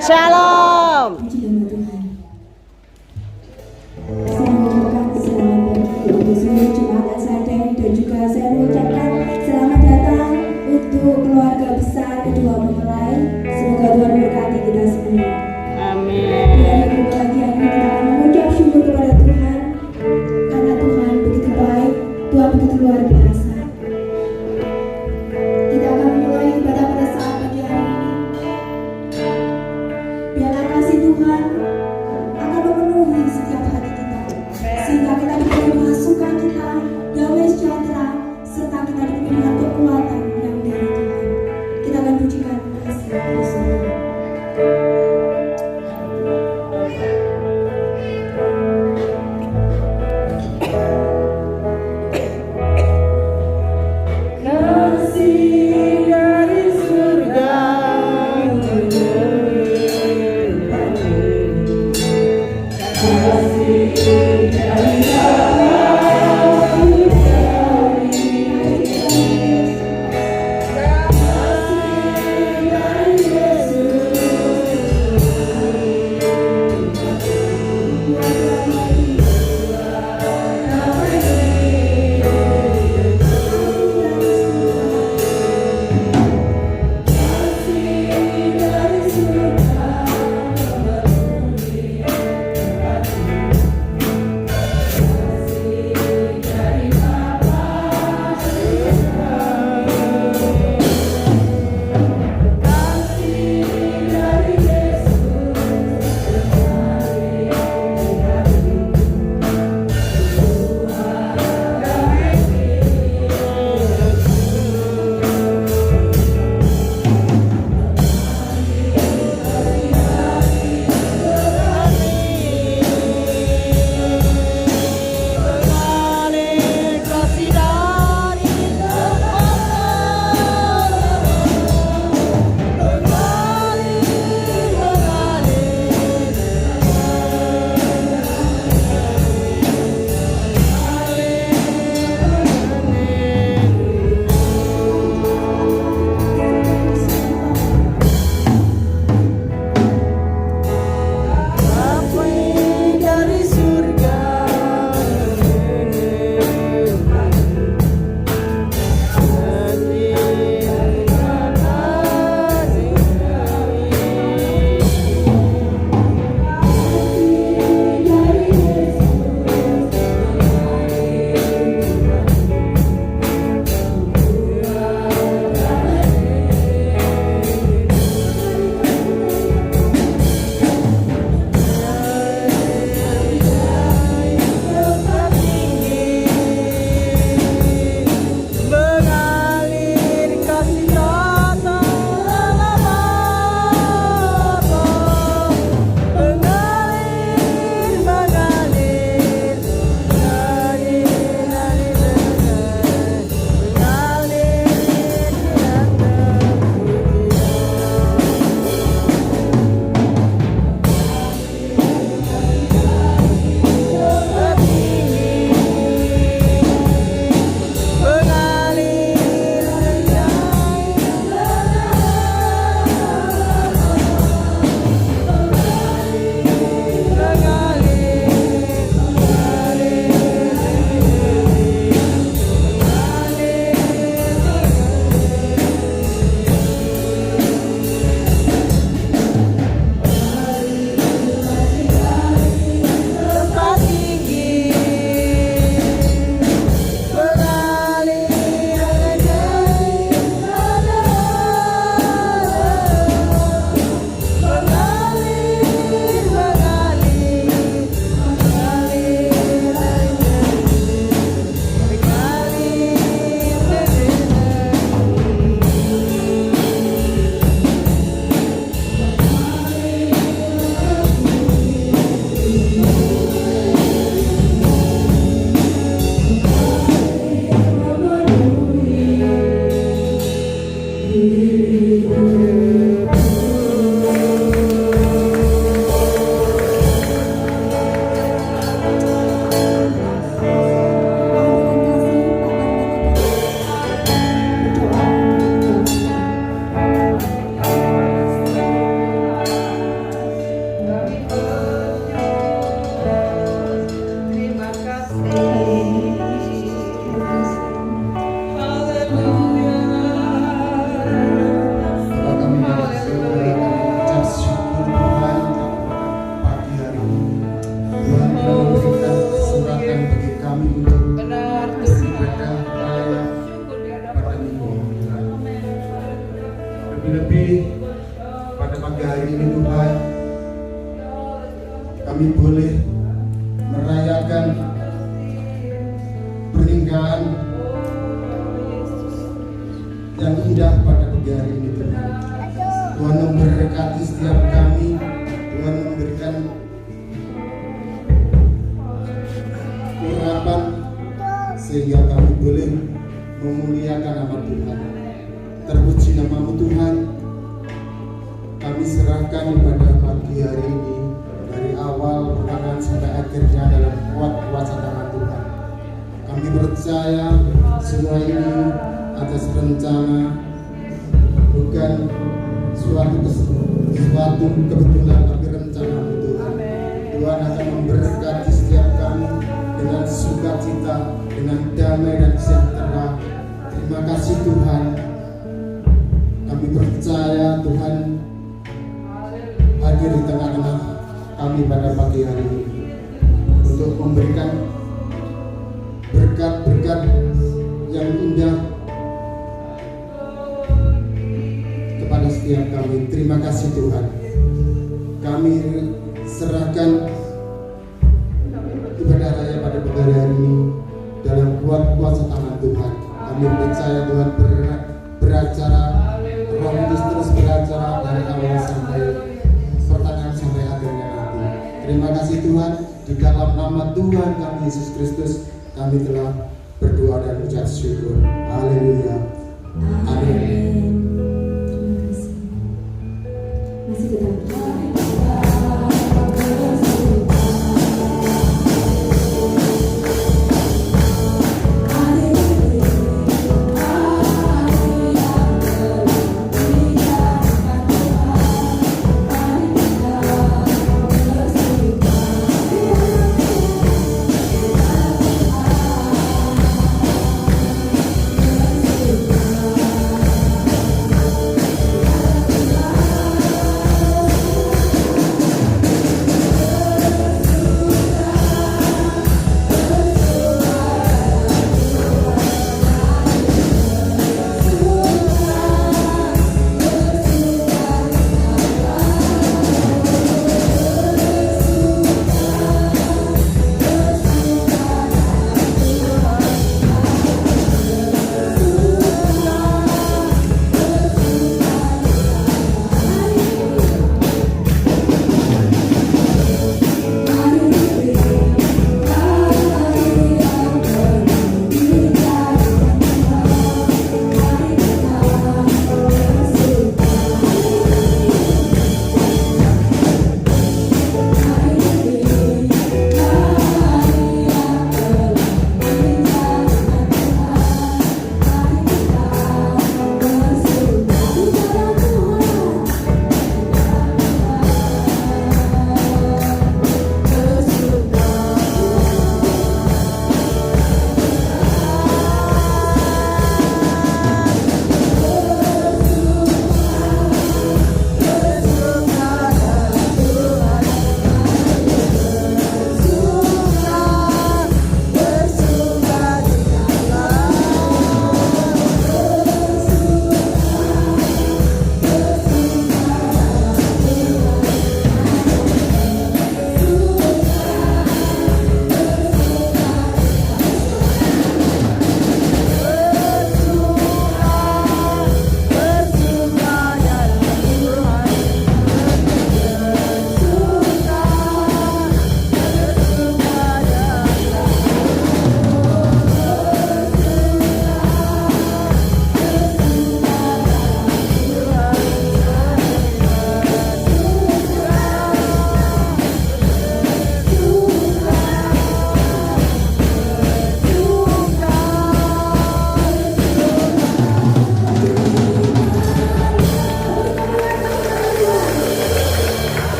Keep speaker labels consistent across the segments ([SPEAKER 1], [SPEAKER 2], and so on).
[SPEAKER 1] Shalom.
[SPEAKER 2] Puji nama Tuhan. Saya mengucapkan selamat berseluruh jemaat Asadeng dan juga saya mengucapkan selamat datang untuk keluarga besar kedua mempelai. Semoga Tuhan memberkati kita semua.
[SPEAKER 1] Amin.
[SPEAKER 2] Di hari berbahagia ini kita akan mengucap syukur kepada Tuhan karena Tuhan begitu baik, Tuhan begitu luar biasa. Kita akan memulai ibadah pada saat pagi hari ini. Biarlah kasih Tuhan akan memenuhi setiap hati kita, sehingga kita diberi masukan kita, damai sejahtera, serta kita diberi dengan kekuatan yang dari Tuhan. Kita akan pujikan kasih.
[SPEAKER 1] pada pagi hari ini Tuhan, kami boleh merayakan pernikahan yang indah pada pagi hari ini Tuhan. Tuhan memberkati setiap kami, Tuhan memberikan urapan sehingga kami boleh memuliakan nama Tuhan. Terpuji namamu Tuhan. Kami serahkan pada pagi hari ini dari awal pertengahan sampai akhirnya dalam kuasa tangan Tuhan. Kami percaya semua ini atas rencana, bukan suatu kebetulan, tapi rencana-Mu Tuhan. Tuhan akan memberkati setiap kami dengan sukacita, dengan damai dan sejahtera. Terima kasih Tuhan. Kami percaya Tuhan hadir di tengah-tengah kami pada pagi hari ini untuk memberikan berkat-berkat yang indah kepada setiap kami. Terima kasih Tuhan. Kami serahkan ibadah raya pada pagi hari ini dalam kuasa tangan Tuhan. Kami percaya Tuhan beracara, Roh Kudus terus beracara dari awal sampai pertengahan sampai akhirnya nanti. Terima kasih Tuhan. Di dalam nama Tuhan kami Yesus Kristus kami telah berdoa dan ucap syukur. Haleluya. Amin.
[SPEAKER 2] Masih tetap berdoa.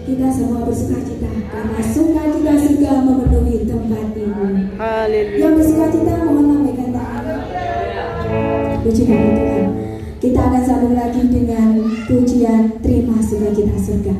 [SPEAKER 2] Kita semua bersukacita karena sukacita surga memenuhi tempat ini.
[SPEAKER 3] Haleluya.
[SPEAKER 2] Yang bersukacita mohon lambaikan tangan. Puji nama Tuhan. Kita akan sambung lagi dengan pujian Terima Sukacita Surga.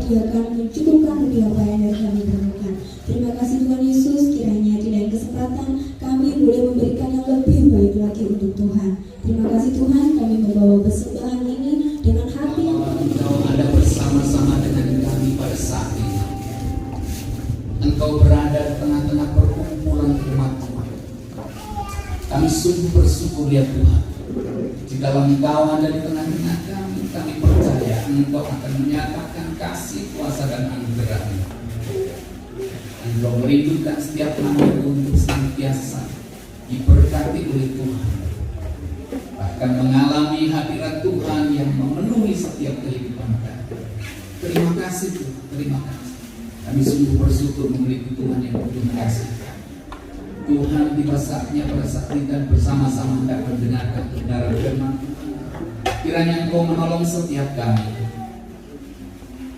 [SPEAKER 2] Dia akan mencukupkan lebih apa yang dari kami perlukan. Terima kasih Tuhan Yesus, kiranya di lain kesempatan kami boleh memberikan yang lebih baik lagi untuk Tuhan. Terima kasih Tuhan, kami membawa persembahan ini dengan hati yang
[SPEAKER 3] Engkau ada bersama-sama dengan kami pada saat ini. Engkau berada di tengah-tengah perkumpulan umat Tuhan. Kami sungguh bersyukur ya Tuhan. Jika Engkau ada di tengah-tengah kami percaya Engkau akan menyatakan kasih, kuasa dan anugerah-Mu. Engkau merindukan setiap kami untuk senantiasa diberkati oleh Tuhan, bahkan mengalami hadirat Tuhan yang memenuhi setiap kehidupan kami. Terima kasih Tuhan, terima kasih. Kami sungguh bersyukur memiliki Tuhan yang penuh kasih. Tuhan tiba saatnya pada saat kita bersama-sama hendak mendengarkan kebenaran firman Tuhan. Kiranya Engkau menolong setiap kami,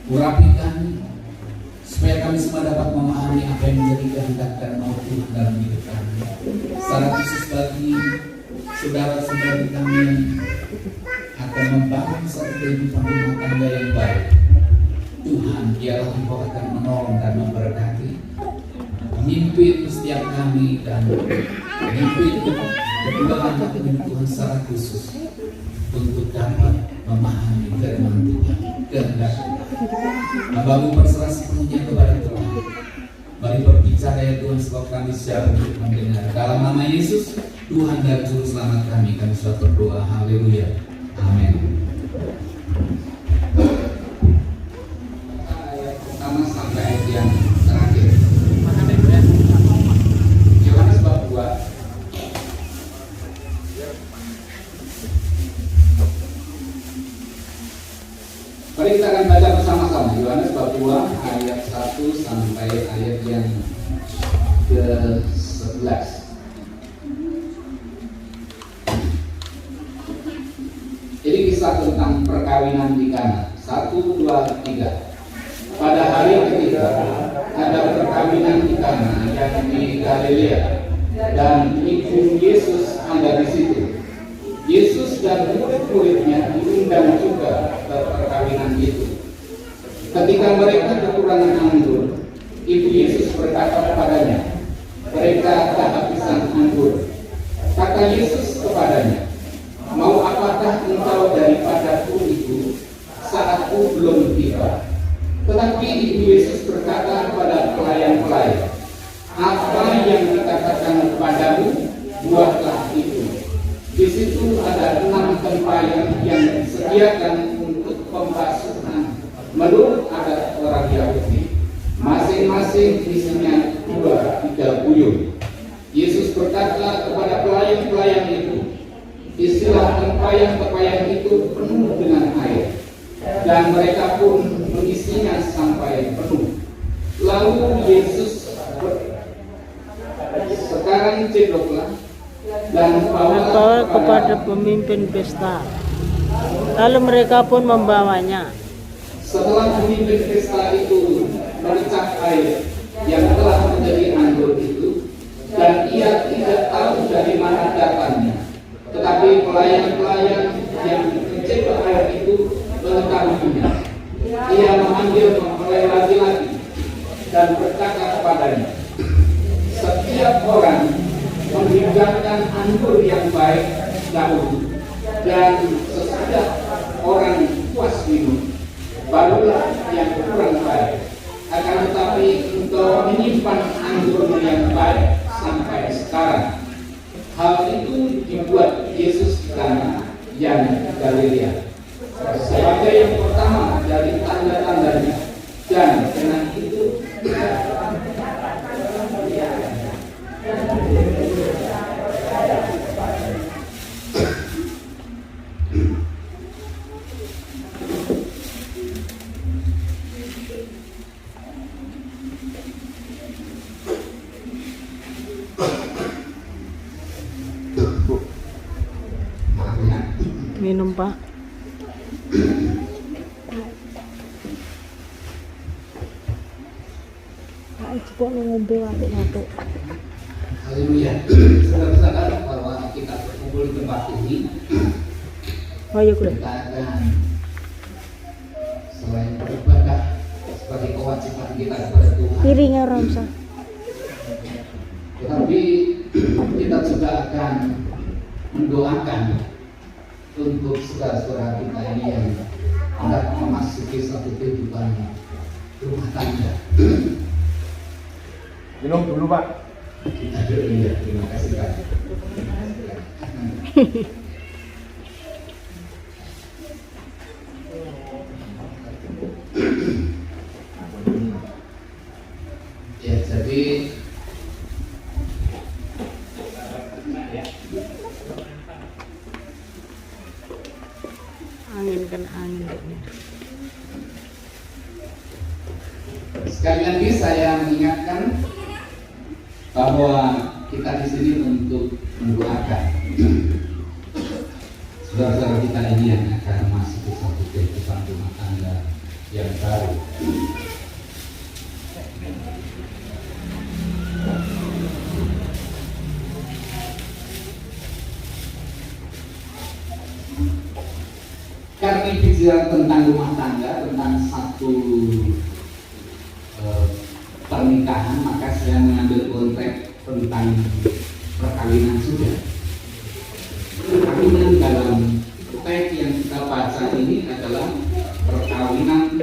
[SPEAKER 3] urapi kami, supaya kami semua dapat memahami apa yang menjadi kehendak dan mau Tuhan dalam hidup kami. Secara khusus bagi saudara-saudari kami yang akan membangun satu kehidupan rumah tangga yang baik, Tuhan, biarlah Engkau akan menolong dan memberkati, memimpin setiap kami dan memimpin kedua anak Tuhan secara khusus untuk dapat memahami firman Tuhan, kehendak Hamba-Mu berserah sepenuhnya kepada Tuhan. Mari berbicara ya Tuhan, sebab kami siap untuk mendengar. Dalam nama Yesus, Tuhan dan Juru Selamat kami sudah berdoa. Haleluya. Amin. Ayat pertama sampai ayat yang terakhir. Yohanes bab 2. Mari kita akan baca bersama-sama Yohanes bab 2 ayat 1 sampai ayat yang ke-11. Ini kisah tentang perkawinan di Kana. 1, 2, 3. Pada hari ketiga ada perkawinan di Kana yang di Galilea, dan ibu Yesus ada di situ. Yesus dan murid-muridnya diundang juga ke perkawinan itu. Ketika mereka kekurangan anggur, ibu Yesus berkata kepadanya, "Mereka kehabisan anggur." Kata Yesus kepadanya, "Mau apakah engkau daripadaku itu, saatku belum tiba?" Tetapi ibu Yesus berkata kepada pelayan-pelayan, "Apa yang dikatakan kepadamu, buatlah itu." Di situ ada 6 tempayan yang disediakan untuk pembasuhan menurut adat orang Yahudi. Masing-masing isinya 2-3 buyung. Yesus berkata kepada pelayan-pelayan itu, "Isilah tempayan-tempayan itu penuh dengan air." Dan mereka pun mengisinya sampai penuh. Lalu Yesus sekarang cedoklah dan bawa
[SPEAKER 4] kepada pemimpin pesta. Lalu mereka pun membawanya.
[SPEAKER 3] Setelah pemimpin pesta itu mericak air yang telah menjadi anggur itu, dan ia tidak tahu dari mana datangnya, tetapi pelayan-pelayan yang mencedok air itu mengetahuinya. Ia memanggil mempelai laki-laki dan berkata kepadanya, "Setiap orang menghidangkan anggur yang baik dahulu, dan sesudah orang puas minum, barulah yang kurang baik. Akan tetapi engkau menyimpan anggur yang baik sampai sekarang." Hal itu dibuat Yesus di Kana yang Galilea sebagai yang pertama dari tanda-tandanya, dan dengan itu
[SPEAKER 4] Minum Pak. Coba ngombe waktu.
[SPEAKER 3] Haleluya. Saudara-saudara, bahwa kita berkumpul di tempat ini,
[SPEAKER 4] Oh ya,
[SPEAKER 3] kita akan selain beribadah, kita kepada Tuhan.
[SPEAKER 4] Piringnya Ramsa.
[SPEAKER 3] Tetapi kita juga akan mendoakan untuk saudara-saudara kita ini yang hendak memasuki satu kehidupan rumah tangga.
[SPEAKER 5] Minum dulu Pak.
[SPEAKER 3] Kita dulu ya, terima kasih Pak. Ya, jadi
[SPEAKER 4] Angin kena angin.
[SPEAKER 3] sekali lagi saya mengingatkan bahwa kita di sini untuk mendoakan saudara-saudara kita ini yang akan masuk ke satu kehidupan rumah tangga yang baru. Karena bicara tentang rumah tangga, tentang satu pernikahan, maka saya mengambil konteks tentang perkawinan sudah. Perkawinan dalam teks yang kita baca ini adalah perkawinan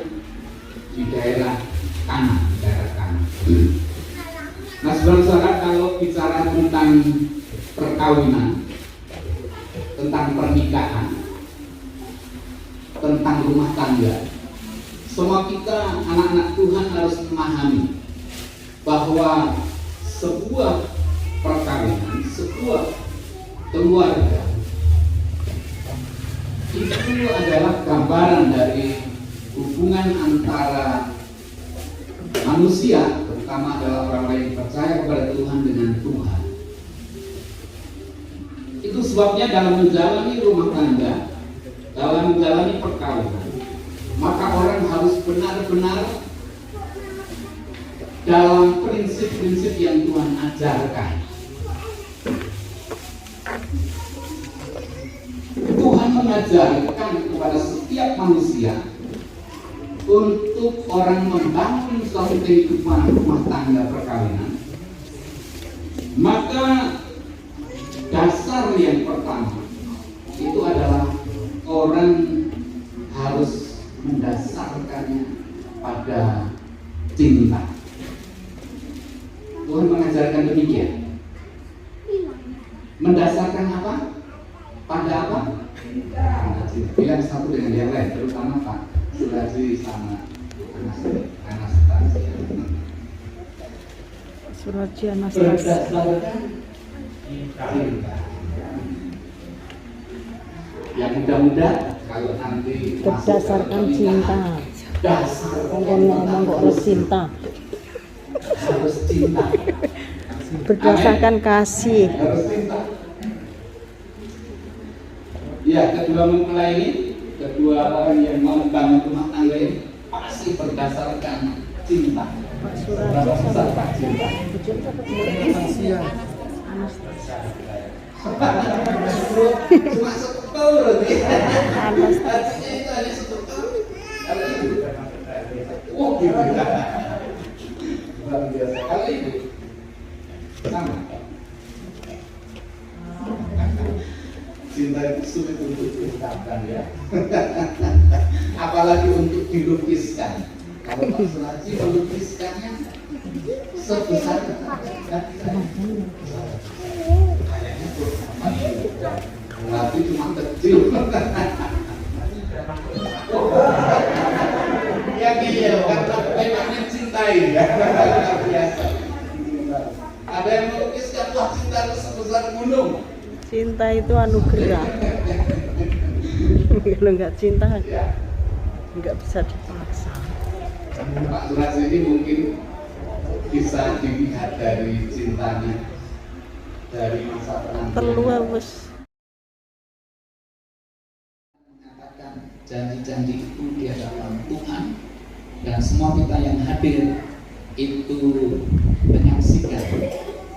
[SPEAKER 3] di daerah Kana, Nah, saudara-saudara, kalau bicara tentang perkawinan, tentang pernikahan, tentang rumah tangga, semua kita anak-anak Tuhan harus memahami bahwa sebuah perkawinan, sebuah keluarga itu adalah gambaran dari hubungan antara manusia, terutama adalah orang yang percaya kepada Tuhan dengan Tuhan. Itu sebabnya dalam menjalani rumah tangga, dalam menjalani perkawinan, maka orang harus benar-benar dalam prinsip-prinsip yang Tuhan ajarkan. Tuhan mengajarkan kepada setiap manusia untuk orang membangun suatu kehidupan rumah tangga perkawinan, maka dasar yang pertama itu adalah orang harus mendasarkannya pada cinta. Tuhan mengajarkan demikian. Mendasarkan apa? Pada apa? Bilang satu dengan yang lain, terutama Pak Suraji sama Anastasia.
[SPEAKER 4] Suraji Anastasia.
[SPEAKER 3] Berdasarkan cinta. Yang muda-muda kalau nanti
[SPEAKER 4] Berdasarkan cinta.
[SPEAKER 3] dasarkan
[SPEAKER 4] Ngomong kok harus cinta.
[SPEAKER 3] harus cinta.
[SPEAKER 4] Berdasarkan kasih.
[SPEAKER 3] Harus cinta. Ya, kedua mempelai ini, kedua orang yang mau membangun rumah tangga ini pasti berdasarkan cinta.
[SPEAKER 4] Pak Suraji
[SPEAKER 3] Berdasarkan
[SPEAKER 4] sama
[SPEAKER 3] cinta. Cuma sebetul berarti. Artinya itu hanya sebetul. Oh, gitu. Luar biasa. Kalau itu sama. Cinta itu sulit untuk diungkapkan ya. Apalagi untuk dilukiskan. Kalau Pak Suraji melukiskannya sebesar kayaknya berarti cuma kecil. Ya iya, karena memang mencintai ya. Biasa. Ada yang melukiskan wah cinta itu sebesar gunung.
[SPEAKER 4] Cinta itu anugerah. Kalau nggak cinta nggak bisa dipaksa.
[SPEAKER 3] Pak Suraji ini mungkin bisa dilihat dari cintanya dari masa penantian.
[SPEAKER 4] Perlu wes.
[SPEAKER 3] Mengatakan janji-janji itu di hadapan Tuhan dan semua kita yang hadir itu menyaksikan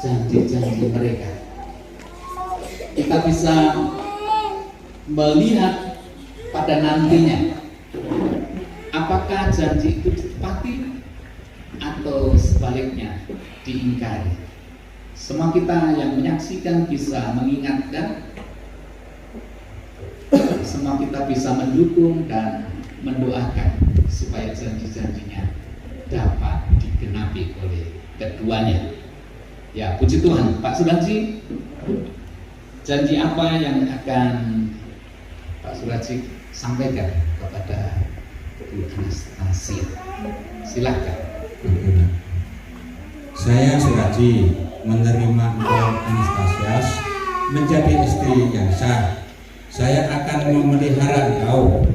[SPEAKER 3] janji-janji mereka. Kita bisa melihat pada nantinya apakah janji itu ditepati atau sebaliknya diingkari. Semua kita yang menyaksikan bisa mengingatkan, semua kita bisa mendukung dan mendoakan supaya janji-janjinya dapat digenapi oleh keduanya. Ya, puji Tuhan. Pak Suraji, janji apa yang akan Pak Suraji sampaikan kepada Bu Anastasia? Silakan.
[SPEAKER 5] Saya Suraji menerima engkau Anastasia menjadi istri yang sah. Saya akan memelihara engkau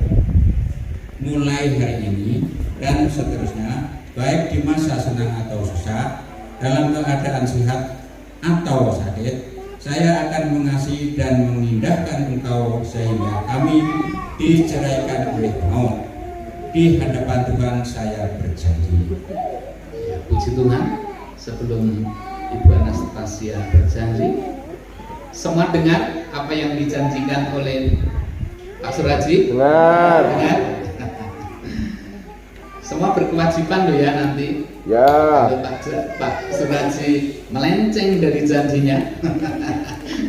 [SPEAKER 5] mulai hari ini dan seterusnya, baik di masa senang atau susah, dalam keadaan sehat atau sakit. Saya akan mengasihi dan mengindahkan engkau sehingga kami diceraikan oleh maut. Di hadapan Tuhan saya berjanji.
[SPEAKER 3] Ya, puji Tuhan. Sebelum Ibu Anastasia berjanji, semua dengar apa yang dijanjikan oleh Pak Suraji? Dengar. Semua berkewajiban loh ya nanti. Ya. Kalau Pak Suraji melenceng dari janjinya,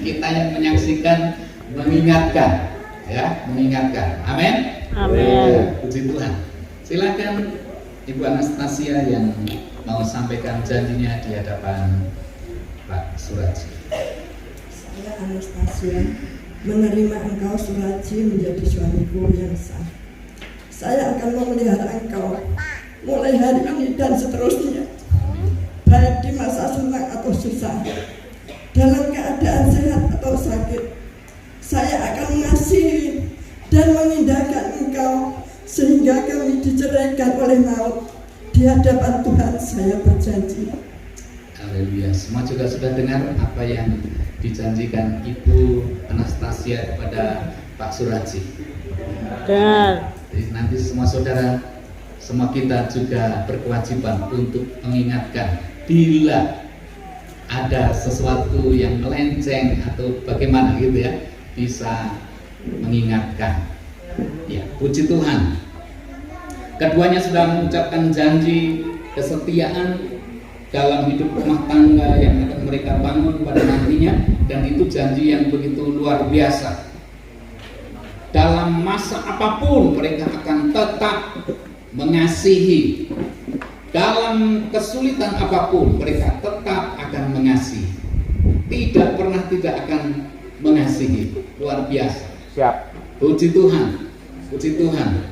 [SPEAKER 3] kita yang menyaksikan mengingatkan, ya, mengingatkan. Amin.
[SPEAKER 4] Amin.
[SPEAKER 3] Puji Tuhan. Silakan Ibu Anastasia yang mau sampaikan janjinya di hadapan Pak Suraji.
[SPEAKER 6] Saya Anastasia menerima engkau Suraji menjadi suamiku yang sah. Saya akan memelihara engkau mulai hari ini dan seterusnya, baik di masa senang atau susah, dalam keadaan sehat atau sakit. Saya akan mengasihi dan mengindahkan engkau sehingga kami diceraikan oleh maut. Di hadapan Tuhan saya berjanji.
[SPEAKER 3] Haleluya. Semua juga sudah dengar apa yang dijanjikan Ibu Anastasia kepada Pak Suraji.
[SPEAKER 4] Dengar.
[SPEAKER 3] Jadi nanti semua saudara, semua kita juga berkewajiban untuk mengingatkan bila ada sesuatu yang melenceng atau bagaimana gitu ya, bisa mengingatkan. Ya, puji Tuhan. Keduanya sudah mengucapkan janji kesetiaan dalam hidup rumah tangga yang akan mereka bangun pada nantinya, dan itu janji yang begitu luar biasa. Dalam masa apapun mereka akan tetap mengasihi. Dalam kesulitan apapun mereka tetap akan mengasihi. Tidak pernah tidak akan mengasihi. Luar biasa.
[SPEAKER 7] Siap.
[SPEAKER 3] Puji Tuhan. Puji Tuhan.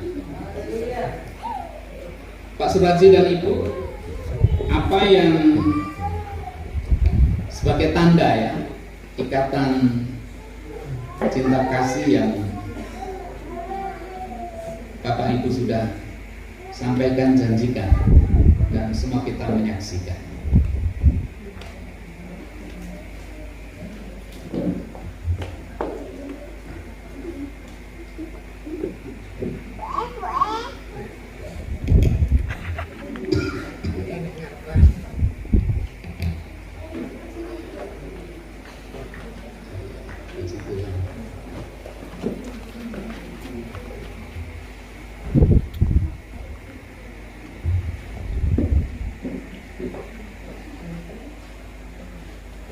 [SPEAKER 3] Pak Suraji dan Ibu, apa yang sebagai tanda ya ikatan cinta kasih yang Bapak Ibu sudah sampaikan, janjikan, dan semua kita menyaksikan.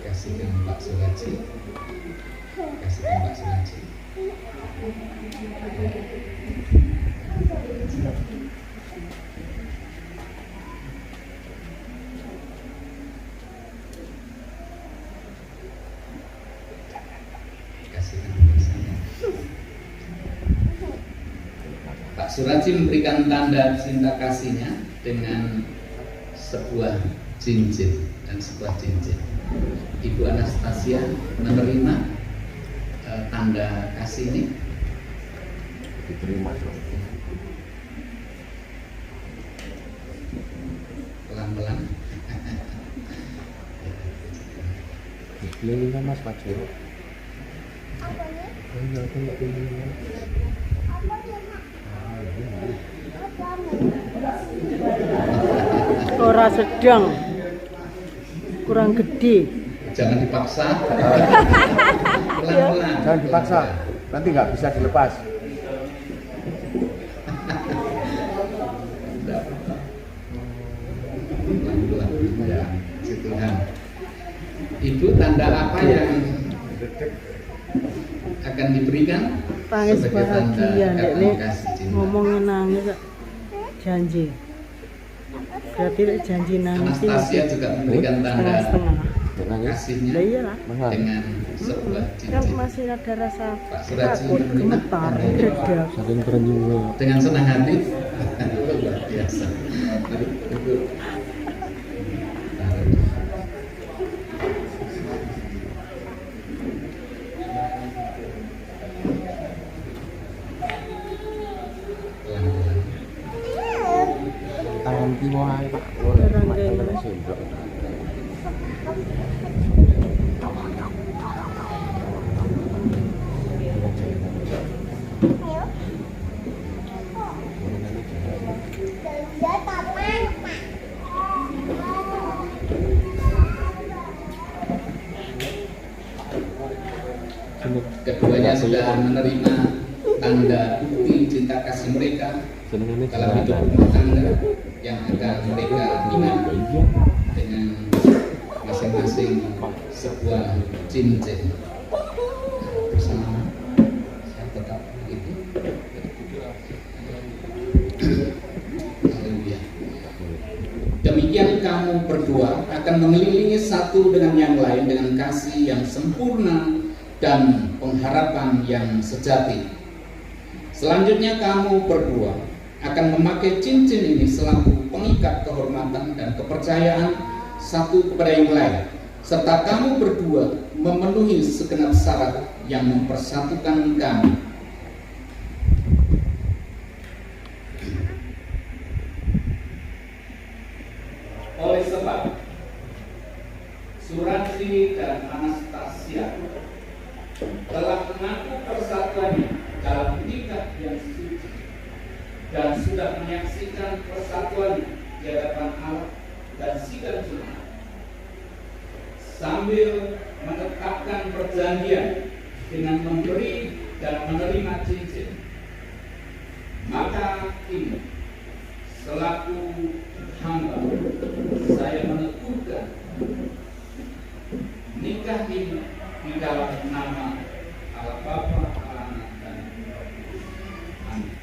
[SPEAKER 3] Kasihkan Pak Suraji. Kasihkan Pak Suraji. Kasihkan bersama. Pak Suraji memberikan tanda cinta kasihnya dengan sebuah cincin dan sebuah cincin. Ibu Anastasia menerima tanda kasih ini.
[SPEAKER 7] Diterima.
[SPEAKER 3] Pelan-pelan.
[SPEAKER 7] Lilinya Mas Pak Jero.
[SPEAKER 4] Ora sedang. Kurang gede.
[SPEAKER 3] Jangan dipaksa. Pelan-pelan.
[SPEAKER 7] Jangan dipaksa. Nanti nggak bisa dilepas.
[SPEAKER 3] si Tuhan. Ibu, tanda apa yang akan diberikan
[SPEAKER 4] Tangis
[SPEAKER 3] sebagai tanda
[SPEAKER 4] bahagia,
[SPEAKER 3] ikatan
[SPEAKER 4] Nek.
[SPEAKER 3] kasih cinta?
[SPEAKER 4] Ngomongnya nangis, Kak. Janji. Berarti Nek, janji nangis ini
[SPEAKER 3] Anastasia juga memberikan tanda
[SPEAKER 4] setengah-setengah.
[SPEAKER 3] kasihnya
[SPEAKER 4] Lah iyalah.
[SPEAKER 3] dengan sebuah
[SPEAKER 4] Kan
[SPEAKER 3] cincin.
[SPEAKER 4] masih ada rasa
[SPEAKER 3] Pak Suraji
[SPEAKER 4] takut,
[SPEAKER 3] menerima
[SPEAKER 4] gemetar, gredeg.
[SPEAKER 3] dengan senang hati. Luar biasa. Mari, Ibu.
[SPEAKER 7] Tangan kiwa Pak.
[SPEAKER 4] Orang kayak
[SPEAKER 3] Keduanya sudah menerima tanda bukti cinta kasih mereka dalam hidup rumah tangga yang akan mereka ingat dengan masing-masing sebuah cincin bersama. Saya tetap itu. Haleluya. Demikian kamu berdua akan mengelilingi satu dengan yang lain dengan kasih yang sempurna dan pengharapan yang sejati. Selanjutnya kamu berdua akan memakai cincin ini selaku pengikat kehormatan dan kepercayaan satu kepada yang lain, serta kamu berdua memenuhi segenap syarat yang mempersatukan kami. Oleh sebab Suraji dan Anastasia telah mengaku persatuannya dalam nikah yang suci dan sudah menyaksikan persatuannya di hadapan Allah dan sidang Jumat, sambil menetapkan perjanjian dengan memberi dan menerima cincin. Maka ini selaku hamba saya meneguhkan nikah ini di dalam nama Allah Bapa, Allah Anak, dan Roh Kudus. Amin.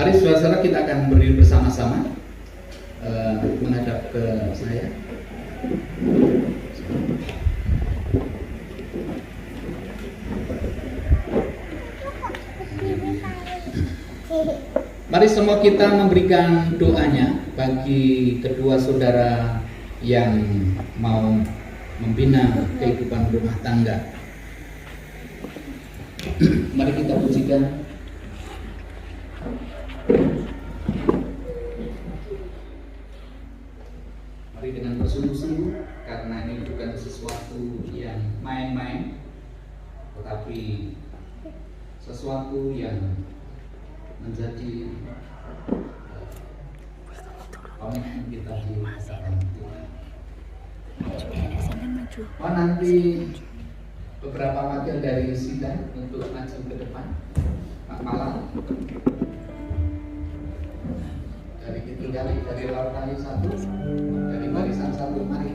[SPEAKER 3] Mari saudara-saudara, kita akan berdiri bersama-sama menghadap ke saya. Mari semua kita memberikan doanya bagi kedua saudara yang mau membina kehidupan rumah tangga. Mari kita pujikan. Mari dengan bersungguh-sungguh, karena ini bukan sesuatu yang main-main, tetapi sesuatu yang menjadi komitmen kita di hadapan Tuhan. Oh, nanti beberapa wakil dari sidang untuk maju ke depan. Pak Malang dari itu dari laut kali 1, dari barisan 1, mari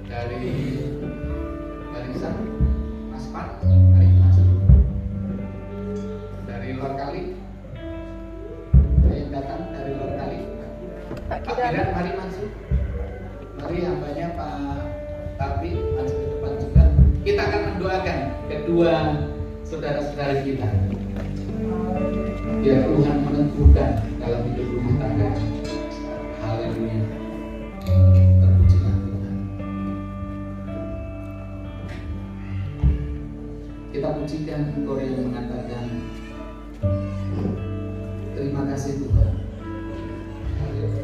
[SPEAKER 3] dari barisan Mas Pat, mari maju. Dari luar kali yang datang dari luar kali Pak Kiran, mari maju. Mari hambanya Pak Tapi maju ke depan juga. Kita akan mendoakan kedua saudara-saudara kita, biar Tuhan meneguhkan dalam hidup rumah tangga. Haleluya. Terpujilah Tuhan. Kita pujikan Engkau yang mengatakan terima kasih Tuhan. Haleluya.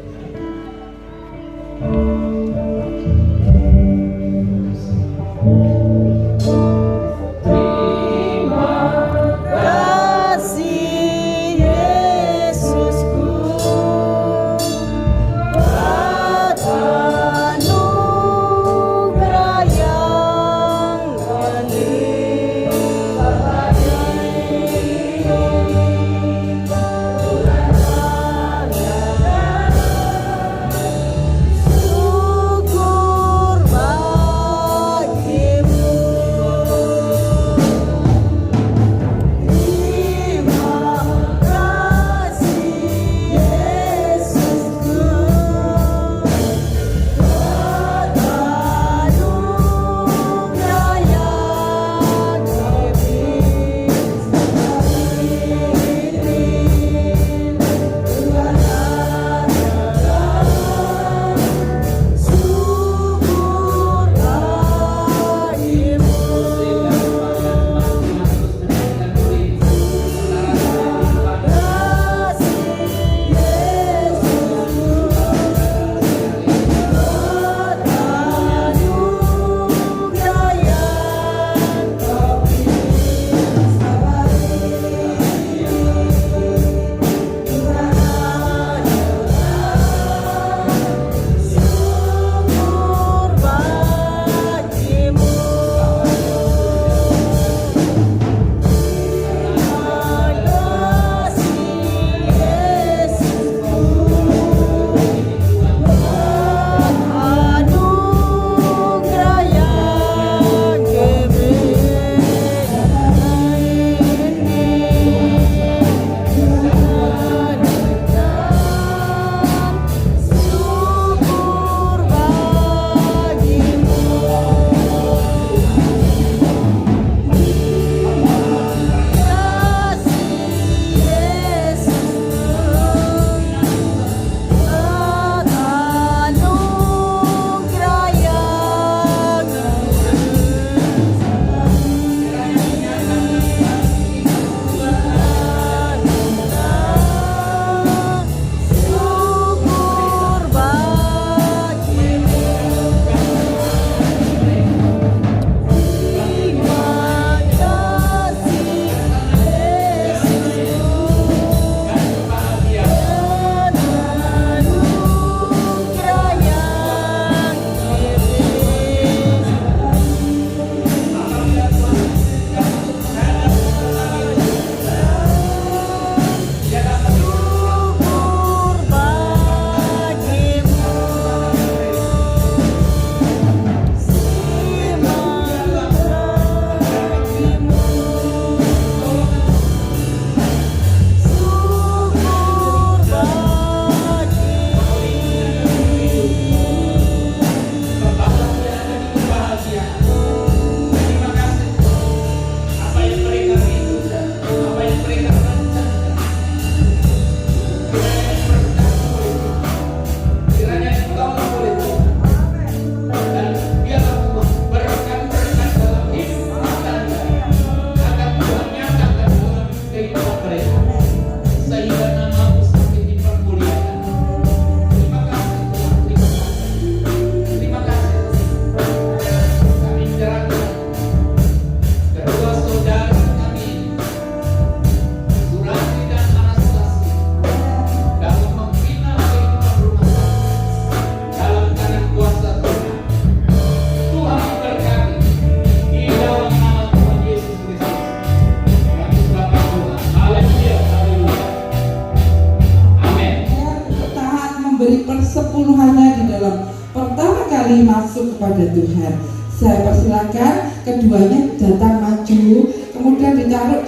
[SPEAKER 8] keluhannya di dalam pertama kali masuk kepada Tuhan. Saya persilakan keduanya datang maju, kemudian ditaruh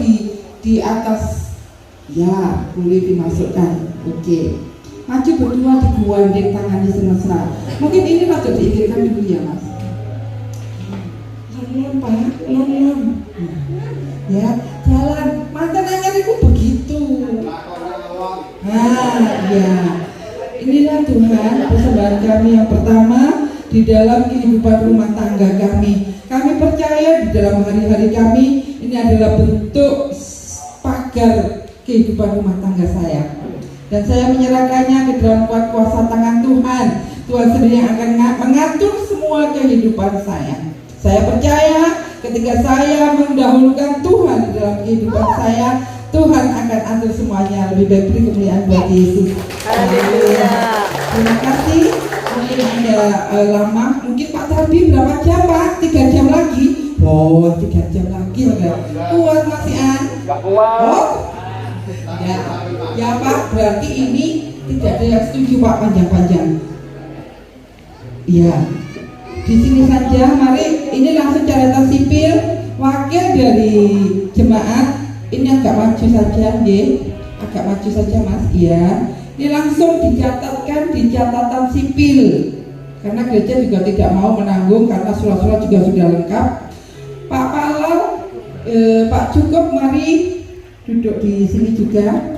[SPEAKER 8] di atas, ya boleh dimasukkan. Oke, maju berdua digandeng tangannya mesra. Mungkin ini patut diikirkan dulu ya Mas. Lon Pak, lon. Ya, jalan. Mantan anyar itu begitu. Nah, ya. Inilah Tuhan persembahan kami yang pertama di dalam kehidupan rumah tangga kami. Kami percaya di dalam hari-hari kami ini adalah bentuk pagar kehidupan rumah tangga saya. Dan saya menyerahkannya ke dalam kuasa tangan Tuhan. Tuhan sendiri yang akan mengatur semua kehidupan saya. Saya percaya ketika saya mendahulukan Tuhan di dalam kehidupan saya, Tuhan akan atur semuanya. Lebih baik beri kemuliaan buat Yesus. Haleluya. Terima kasih. Mungkin ada lama, mungkin Pak Tarbi berapa jam Pak? 3 jam lagi. Oh, 3 jam lagi ya. Kuat Mas Ian?
[SPEAKER 7] Gak kuat.
[SPEAKER 8] Oh, ya Pak. Berarti ini tidak ada yang setuju Pak panjang-panjang. Iya. Di sini saja, mari ini langsung catatan sipil wakil dari jemaat. Ini agak maju saja, agak maju saja Mas. Iya. Ini langsung dicatatkan di catatan sipil. Karena gereja juga tidak mau menanggung karena surat-surat juga sudah lengkap. Pak Palau, Pak Cukup, mari duduk di sini juga.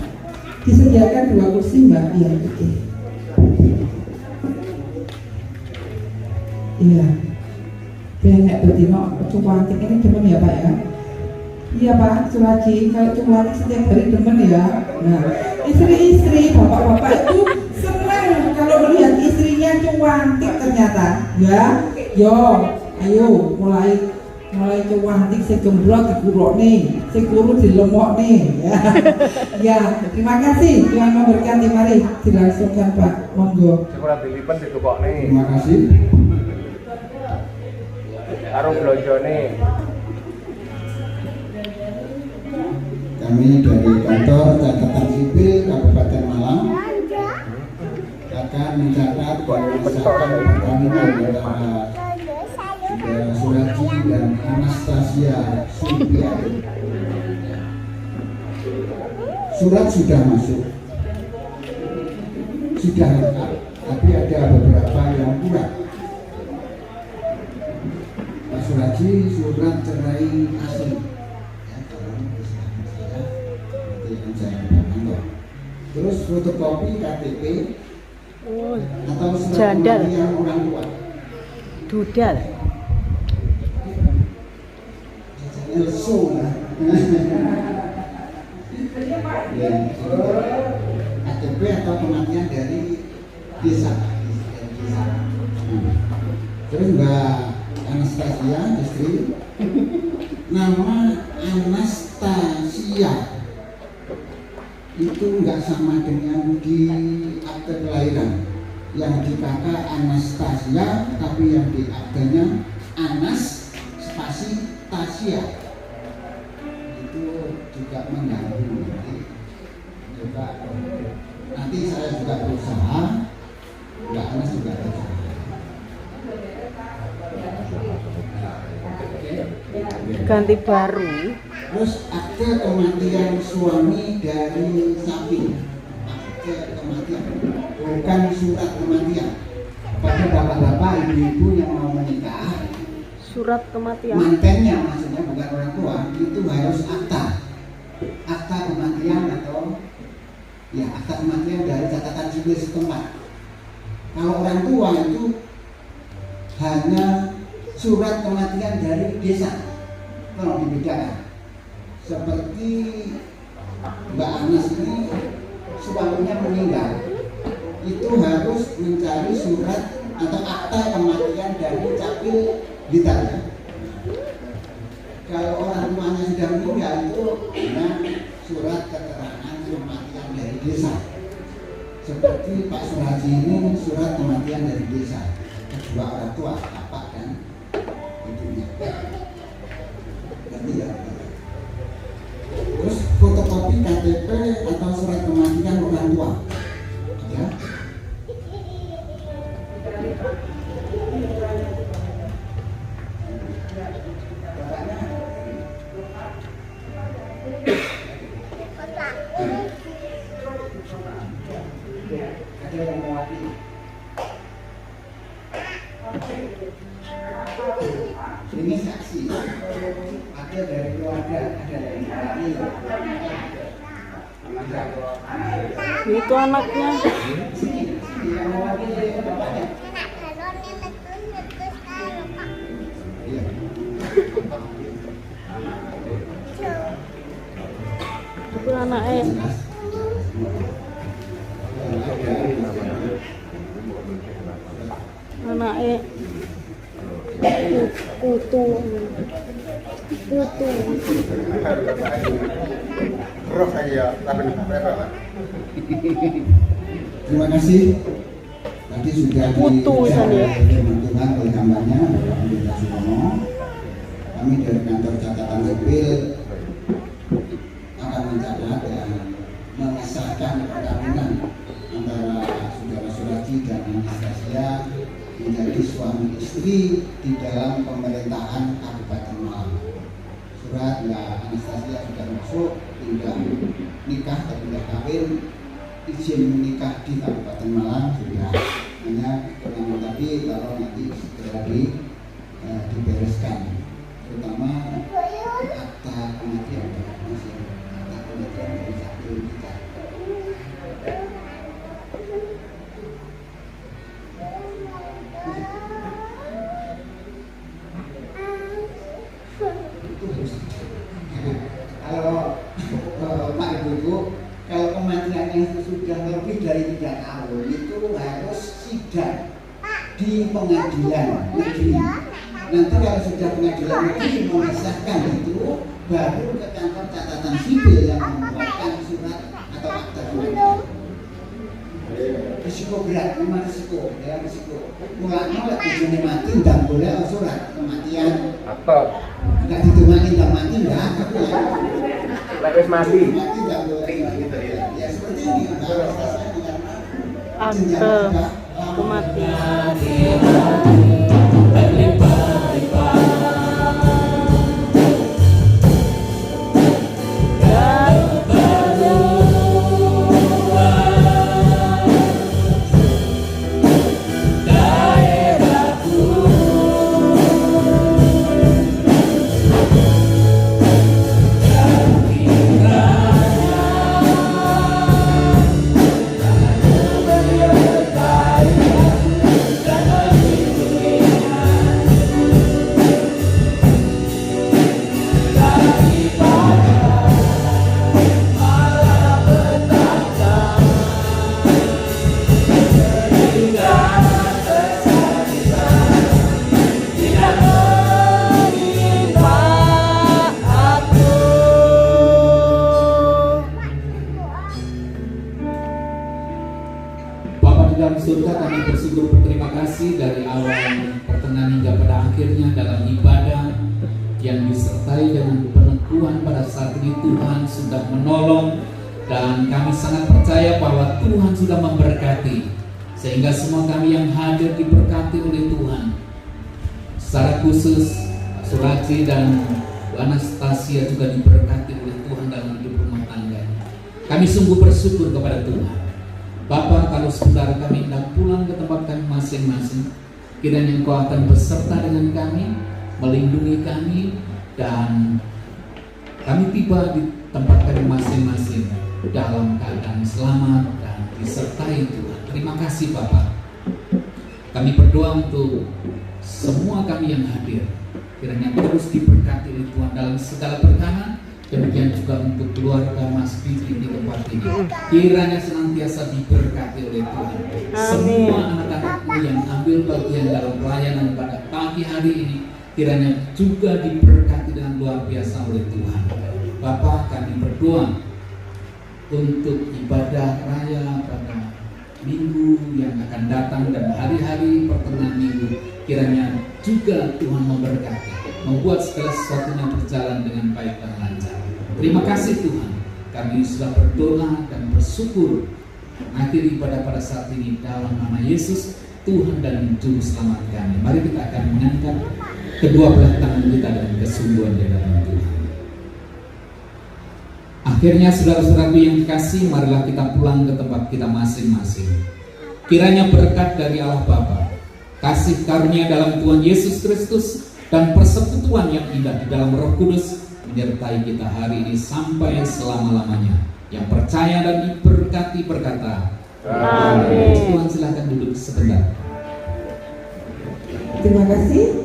[SPEAKER 8] Disediakan 2 kursi Mbak. Iya, oke. Iya, banyak betino cukuantik ini demen ya Pak ya. Iya Pak Suraji, kalau cukuantik setiap hari demen ya. Nah, istri-istri, bapak-bapak itu senang kalau melihat istrinya cukuantik ternyata. Ya, yo, ayo mulai cukuantik saya gembrot dikuruk nih, saya kuru dilemok nih. Ya, ya, terima kasih Tuhan memberkati. Mari dilangsungkan Pak, monggo.
[SPEAKER 7] Sekolah dilipen di tukok nih.
[SPEAKER 1] Terima kasih.
[SPEAKER 7] Karo blonjone.
[SPEAKER 1] Kami dari kantor catatan sipil Kabupaten Malang akan mencatat dan mengesahkan kami adalah Saudara Suraji dan Anastasia Supiati. Surat sudah masuk, sudah lengkap, tapi ada beberapa yang kurang. Pak Suraji surat cerai asli. Terus fotokopi KTP atau surat
[SPEAKER 4] jandal.
[SPEAKER 1] kematian orang tua.
[SPEAKER 4] Dudal.
[SPEAKER 1] Elso lah. Ya, KTP atau kematian dari desa. Terus Mbak Anastasia, istri, nama Anastasia itu enggak sama dengan di akte kelahiran. Yang di kakak Anastasia, tapi yang di aktenya Anas spasi Tasia. Itu juga mengganggu. Nanti saya juga berusaha, Mbak Anas juga berusaha.
[SPEAKER 4] Ganti baru.
[SPEAKER 1] Terus akte kematian suami dari sapi, akte kematian, bukan surat kematian. Pada bapak-bapak, ibu-ibu yang mau menikah,
[SPEAKER 4] Surat kematian.
[SPEAKER 1] mantennya maksudnya bukan orang tua, itu harus akta kematian atau ya akta kematian dari catatan sipil setempat. Kalau orang tua itu hanya surat kematian dari desa. Tolong dibedakan. Seperti Mbak Anas ini suaminya meninggal, itu harus mencari surat atau akta kematian dari Capil Blitar. Kalau orang tuanya sudah meninggal itu hanya surat keterangan kematian dari desa. Seperti Pak Suraji ini surat kematian dari desa, kedua orang tua, bapak dan ibunya. Ya. Terus fotokopi KTP atau surat kematian orang tua, ya.
[SPEAKER 9] Ini saksi, ada dari keluarga, ada dari kami.
[SPEAKER 4] Itu anaknya. Itu anaknya. Anaknya kutu.
[SPEAKER 9] Terima kasih. Tadi sudah diucapkan Tuhan oleh hambanya Bapak Pendeta Surono. Kami dari kantor catatan sipil akan mencatat dan mengesahkan perkawinan antara saudara Suraji dan Anastasia menjadi suami istri di dalam pemerintahan Kabupaten Malang. Surat ya Anastasia sudah masuk, tinggal nikah atau tinggal kawin, izin menikah di Kabupaten Malang sudah. Hanya pertama tadi kalau nanti segera dibereskan, terutama akta kematian dari satu kita. Kalau Pak Ibu, kalau kematiannya sudah lebih dari 3 tahun itu harus sidang di pengadilan negeri. Nanti kalau sudah pengadilan negeri mengesahkan itu, baru ke kantor catatan sipil yang membuatkan surat atau akta kematian. Risiko berat, memang risiko, ya risiko. Mulanya tujuannya mati, tidak boleh surat kematian.
[SPEAKER 7] Akta.
[SPEAKER 9] Tidak ditemani, tidak mati, tidak.
[SPEAKER 7] Lewis mati.
[SPEAKER 9] Mati tidak boleh. Ya seperti ini.
[SPEAKER 4] Akta kematian.
[SPEAKER 3] Dalam surga kami bersyukur berterima kasih dari awal pertengahan hingga pada akhirnya dalam ibadah yang disertai dengan peneguhan pada saat ini Tuhan sudah menolong dan kami sangat percaya bahwa Tuhan sudah memberkati sehingga semua kami yang hadir diberkati oleh Tuhan. Secara khusus Suraji dan Anastasia juga diberkati oleh Tuhan dalam hidup rumah tangga. Kami sungguh bersyukur kepada Tuhan. Bapa, kalau saudara kami hendak pulang ke tempat kami masing-masing, kiranya Engkau akan beserta dengan kami, melindungi kami, dan kami tiba di tempat kami masing-masing dalam keadaan selamat dan disertai Tuhan. Terima kasih Bapa. Kami berdoa untuk semua kami yang hadir, kiranya terus diberkati oleh Tuhan dalam segala perkara. Demikian juga untuk keluarga Mas Fitri di tempat ini, kiranya senantiasa diberkati oleh Tuhan. Semua anak-anakmu yang ambil bagian dalam pelayanan pada pagi hari ini, kiranya juga diberkati dengan luar biasa oleh Tuhan. Bapa, kami berdoa untuk ibadah raya pada minggu yang akan datang dan hari-hari pertengahan minggu, kiranya juga Tuhan memberkati, membuat segala sesuatunya berjalan dengan baik dan lancar. Terima kasih Tuhan, kami sudah berdoa dan bersyukur. Akhir ibadah pada saat ini dalam nama Yesus, Tuhan dan Juru Selamat kami. Mari kita akan mengangkat kedua belah tangan kita dengan kesungguhan di dalam Tuhan. Akhirnya saudara-saudaraku yang dikasih, marilah kita pulang ke tempat kita masing-masing. Kiranya berkat dari Allah Bapa, kasih karunia dalam Tuhan Yesus Kristus, dan persekutuan yang indah di dalam Roh Kudus menyertai kita hari ini sampai selama-lamanya. Yang percaya dan diberkati berkata, amin. Tuhan silakan duduk sebentar.
[SPEAKER 8] Terima kasih.